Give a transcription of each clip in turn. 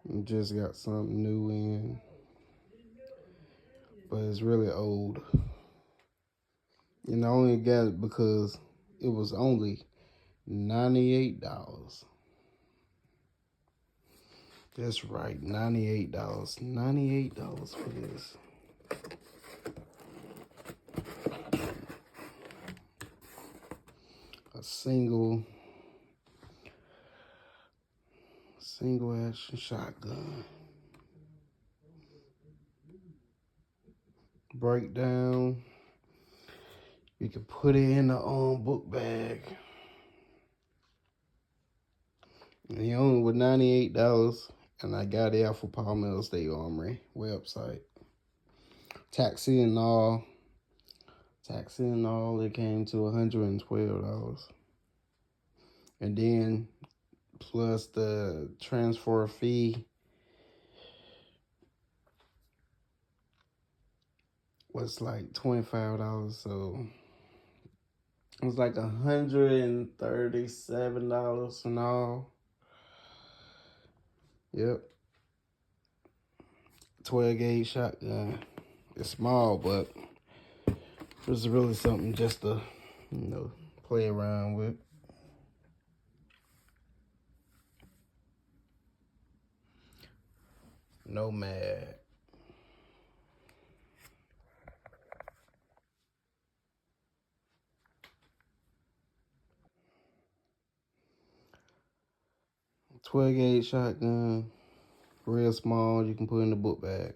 and just got something new in, but it's really old. And I only got it because it was only $98. That's right, $98. $98 for this. A single action shotgun. Breakdown. You can put it in the book bag. And he only was $98, and I got it off of Palmetto State Armory website. Taxi and all, it came to $112. And then plus the transfer fee was like $25, so it was like $137 and all. Yep. 12 gauge shotgun. It's small, but it's really something just to, play around with. Nomad. .12 gauge shotgun, real small. You can put in the book bag.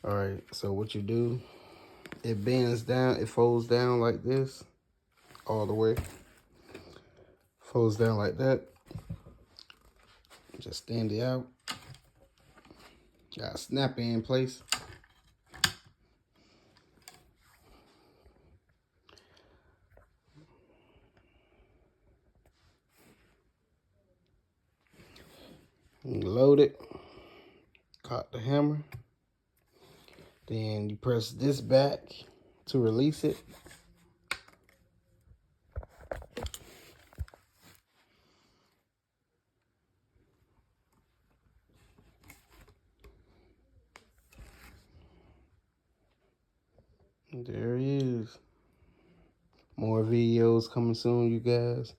All right. So what you do? It bends down. It folds down like this, all the way. Folds down like that. Just stand it out. Got a snap in place. You load it. Cock the hammer. Then you press this back to release it. And there it is. More videos coming soon, you guys.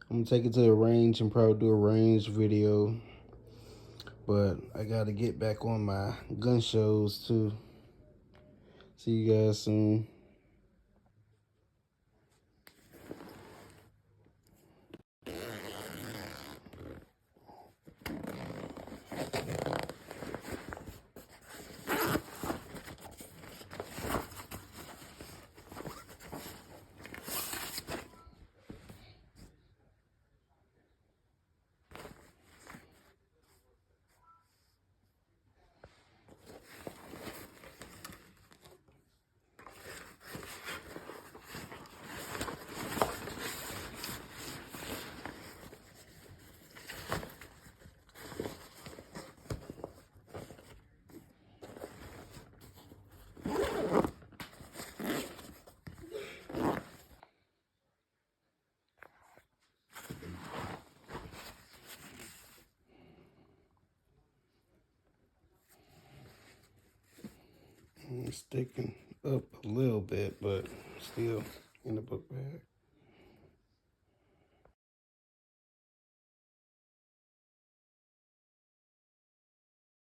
I'm gonna take it to the range and probably do a range video. But I gotta get back on my gun shows too. See you guys soon. It's sticking up a little bit, but still in the book bag.